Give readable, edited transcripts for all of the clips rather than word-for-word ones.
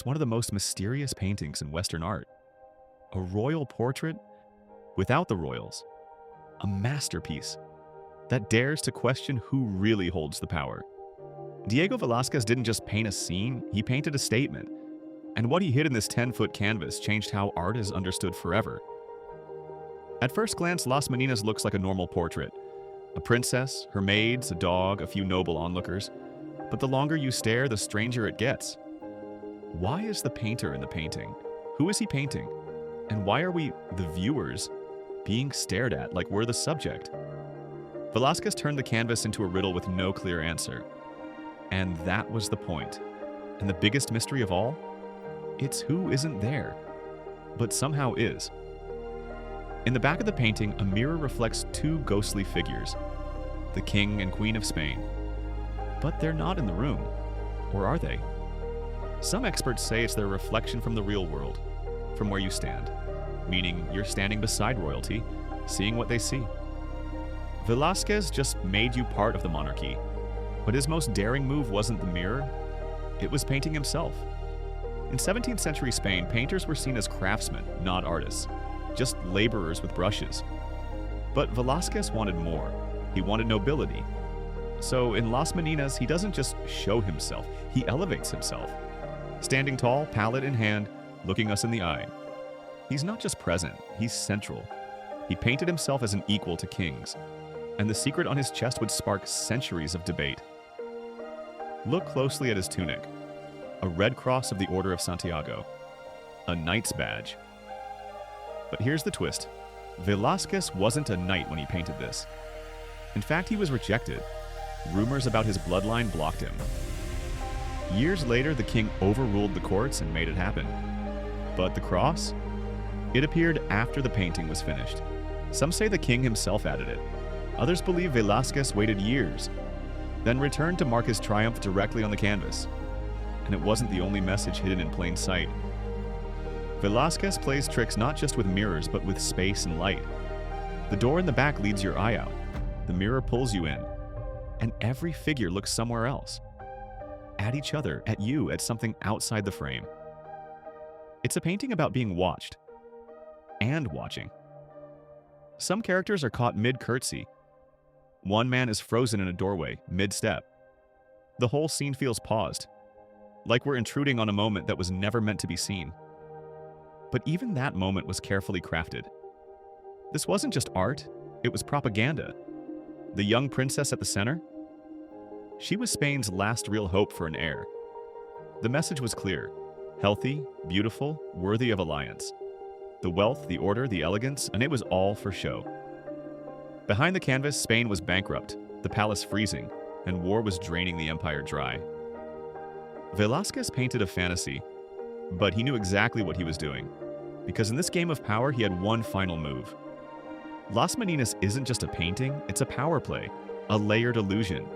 it's one of the most mysterious paintings in Western art. A royal portrait without the royals. A masterpiece that dares to question who really holds the power. Diego Velázquez didn't just paint a scene, he painted a statement. And what he hid in this 10-foot canvas changed how art is understood forever. At first glance, Las Meninas looks like a normal portrait. A princess, her maids, a dog, a few noble onlookers. But the longer you stare, the stranger it gets. Why is the painter in the painting? Who is he painting? And why are we, the viewers, being stared at like we're the subject? Velázquez turned the canvas into a riddle with no clear answer. And that was the point. And the biggest mystery of all? It's who isn't there, but somehow is. In the back of the painting, a mirror reflects two ghostly figures, the King and Queen of Spain. But they're not in the room, or are they? Some experts say it's their reflection from the real world, from where you stand, meaning you're standing beside royalty, seeing what they see. Velázquez just made you part of the monarchy, but his most daring move wasn't the mirror, it was painting himself. In 17th century Spain, painters were seen as craftsmen, not artists, just laborers with brushes. But Velázquez wanted more. He wanted nobility. So in Las Meninas, he doesn't just show himself, he elevates himself. Standing tall, palette in hand, looking us in the eye. He's not just present, he's central. He painted himself as an equal to kings, and the secret on his chest would spark centuries of debate. Look closely at his tunic. A red cross of the Order of Santiago. A knight's badge. But here's the twist. Velázquez wasn't a knight when he painted this. In fact, he was rejected. Rumors about his bloodline blocked him. Years later, the king overruled the courts and made it happen. But the cross? It appeared after the painting was finished. Some say the king himself added it. Others believe Velázquez waited years, then returned to mark his triumph directly on the canvas. And it wasn't the only message hidden in plain sight. Velázquez plays tricks not just with mirrors, but with space and light. The door in the back leads your eye out. The mirror pulls you in. And every figure looks somewhere else. At each other, at you, at something outside the frame. It's a painting about being watched. And watching. Some characters are caught mid-curtsy. One man is frozen in a doorway, mid-step. The whole scene feels paused, like we're intruding on a moment that was never meant to be seen. But even that moment was carefully crafted. This wasn't just art, it was propaganda. The young princess at the center? She was Spain's last real hope for an heir. The message was clear: healthy, beautiful, worthy of alliance. The wealth, the order, the elegance, and it was all for show. Behind the canvas, Spain was bankrupt, the palace freezing, and war was draining the empire dry. Velázquez painted a fantasy, but he knew exactly what he was doing, because in this game of power, he had one final move. Las Meninas isn't just a painting, it's a power play, a layered illusion,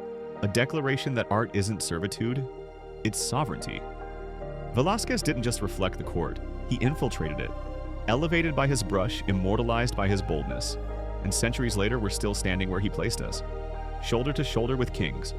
a declaration that art isn't servitude, it's sovereignty. Velázquez didn't just reflect the court, he infiltrated it, elevated by his brush, immortalized by his boldness. And centuries later, we're still standing where he placed us, shoulder to shoulder with kings,